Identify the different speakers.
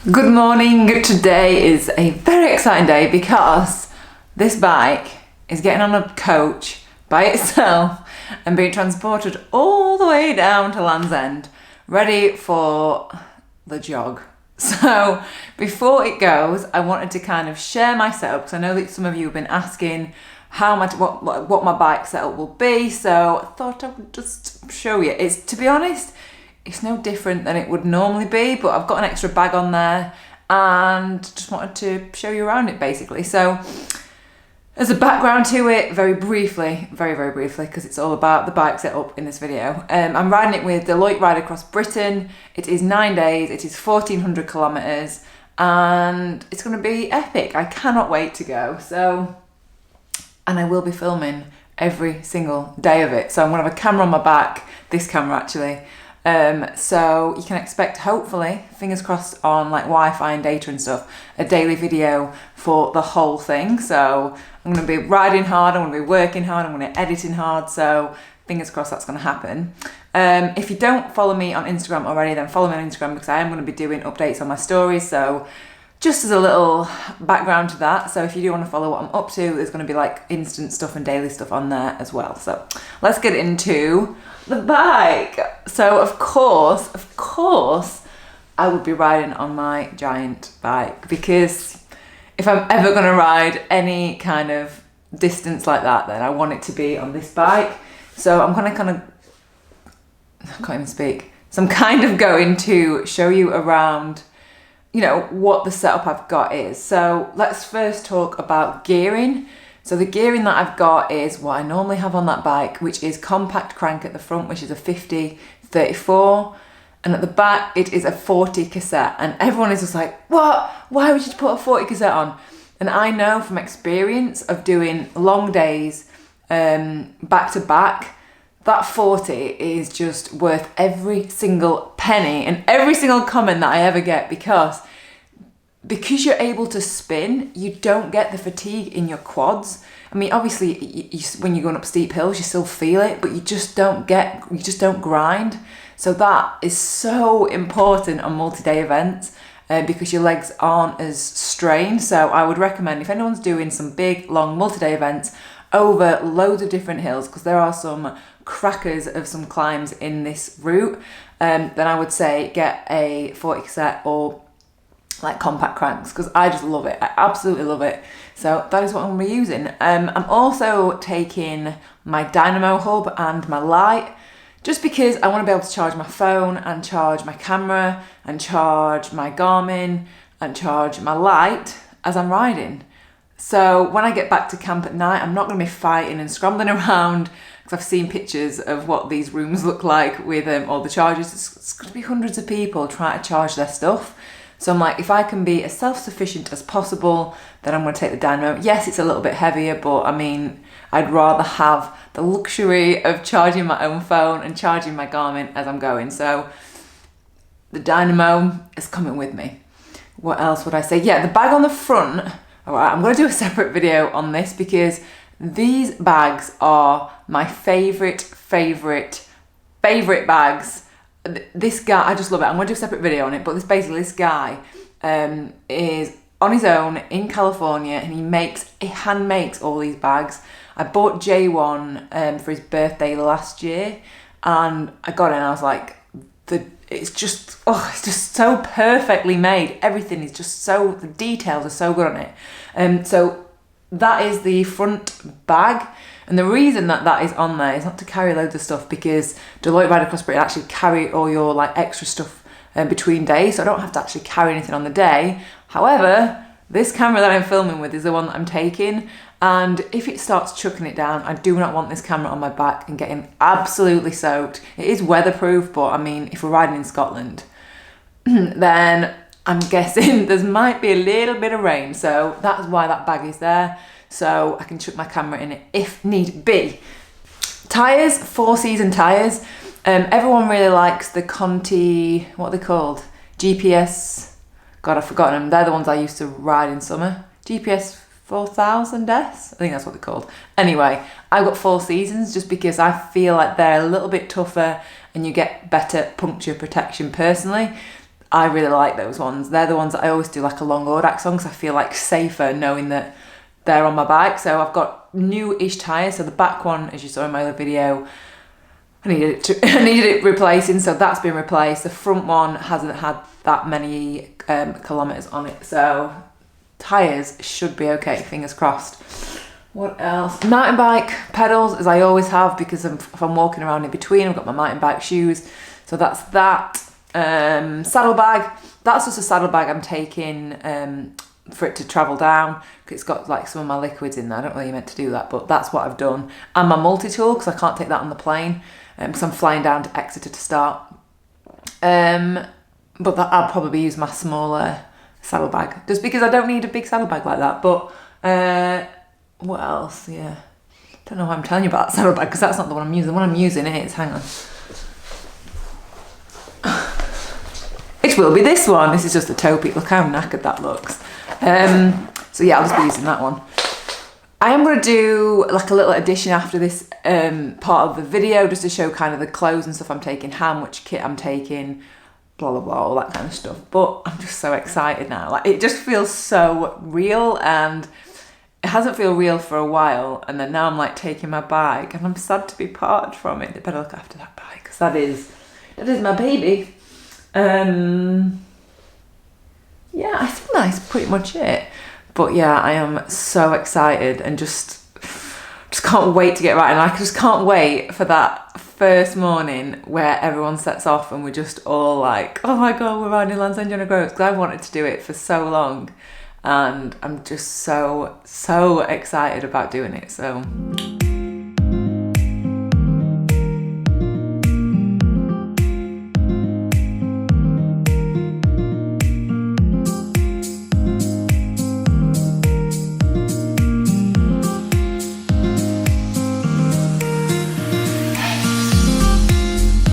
Speaker 1: Good morning. Today is a very exciting day because this bike is getting on a coach by itself and being transported all the way down to Land's End, ready for the jog. So before it goes, I wanted to kind of share my setup because I know that some of you have been asking what my bike setup will be. So I thought I would just show you. To be honest, it's no different than it would normally be, but I've got an extra bag on there and just wanted to show you around it basically. So as a background to it, very briefly, because it's all about the bike setup in this video. I'm riding it with Deloitte Ride Across Britain. It is 9 days, it is 1,400 kilometers, and it's gonna be epic. I cannot wait to go. And I will be filming every single day of it. So I'm gonna have a camera on my back, this camera actually. So you can expect, hopefully, fingers crossed on like Wi-Fi and data and stuff, a daily video for the whole thing. So I'm going to be riding hard, I'm going to be working hard, I'm going to be editing hard. So fingers crossed that's going to happen. If you don't follow me on Instagram already, then follow me on Instagram because I am going to be doing updates on my stories. So just as a little background to that, so if you do want to follow what I'm up to, there's going to be like instant stuff and daily stuff on there as well. So let's get into the bike. So of course, I would be riding on my giant bike because if I'm ever going to ride any kind of distance like that, then I want it to be on this bike. So I'm going to I can't even speak. So I'm kind of going to show you around, you know, what the setup I've got is. So let's first talk about gearing. So the gearing that I've got is what I normally have on that bike, which is compact crank at the front, which is a 50/34, and at the back it is a 40 cassette. And everyone is just like, what? Why would you put a 40 cassette on? And I know from experience of doing long days back to back, that 40 is just worth every single penny and every single comment that I ever get because you're able to spin, you don't get the fatigue in your quads. I mean, obviously, when you're going up steep hills, you still feel it, but you just don't grind. So that is so important on multi-day events because your legs aren't as strained. So I would recommend if anyone's doing some big, long multi-day events over loads of different hills, because there are some crackers of some climbs in this route, then I would say get a 40 cassette or like compact cranks because I just love it. I absolutely love it. So that is what I'm going to be using. I'm also taking my dynamo hub and my light just because I want to be able to charge my phone and charge my camera and charge my Garmin and charge my light as I'm riding. So when I get back to camp at night, I'm not going to be fighting and scrambling around because I've seen pictures of what these rooms look like with all the chargers. It's going to be hundreds of people trying to charge their stuff. So I'm like, if I can be as self-sufficient as possible, then I'm going to take the dynamo. Yes, it's a little bit heavier, but I mean, I'd rather have the luxury of charging my own phone and charging my Garmin as I'm going. So the dynamo is coming with me. What else would I say? Yeah, the bag on the front. All right, I'm going to do a separate video on this because these bags are my favorite bags. This guy, I just love it. I'm going to do a separate video on it, but this guy is on his own in California and he hand makes all these bags. I bought Jay one for his birthday last year and I got it and I was like, it's just so perfectly made. Everything is just the details are so good on it. So that is the front bag. And the reason that is on there is not to carry loads of stuff because Deloitte Ride Across Britain actually carry all your like extra stuff between days. So I don't have to actually carry anything on the day. However, this camera that I'm filming with is the one that I'm taking. And if it starts chucking it down, I do not want this camera on my back and getting absolutely soaked. It is weatherproof, but I mean, if we're riding in Scotland, then I'm guessing there might be a little bit of rain. So that's why that bag is there. So I can chuck my camera in it if need be. Tyres, 4-season tyres. Everyone really likes the Conti, what are they called? GPS, God, I've forgotten them. They're the ones I used to ride in summer. GPS 4000S, I think that's what they're called. Anyway, I've got 4 seasons just because I feel like they're a little bit tougher and you get better puncture protection personally. I really like those ones. They're the ones that I always do like a long Audax on, because I feel like safer knowing that they're on my bike. So I've got new-ish tyres. So the back one, as you saw in my other video, I needed it replacing, so that's been replaced. The front one hasn't had that many kilometres on it, so tyres should be okay, fingers crossed. What else? Mountain bike pedals, as I always have, because if I'm walking around in between, I've got my mountain bike shoes, so that's that. Saddlebag, that's just a saddlebag I'm taking for it to travel down, because it's got like some of my liquids in there. I don't really meant to do that, but that's what I've done. And my multi-tool, because I can't take that on the plane, because I'm flying down to Exeter to start. But I'll probably use my smaller saddlebag, just because I don't need a big saddlebag like that. But what else? Yeah, don't know why I'm telling you about that saddlebag, because that's not the one I'm using. The one I'm using is, hang on, it will be this one. This is just a taupe. Look how knackered that looks. So yeah, I'll just be using that one. I am going to do like a little addition after this part of the video, just to show kind of the clothes and stuff I'm taking, how much kit I'm taking, blah blah blah, all that kind of stuff. But I'm just so excited now. Like, it just feels so real, and it hasn't felt real for a while. And then now I'm like taking my bike, and I'm sad to be parted from it. They better look after that bike, because that is my baby. Yeah, I think that's pretty much it. But yeah, I am so excited, and just can't wait to get riding. I just can't wait for that first morning where everyone sets off and we're just all like, oh my god, we're riding Land's End Groves, because I wanted to do it for so long, and I'm just so excited about doing it. So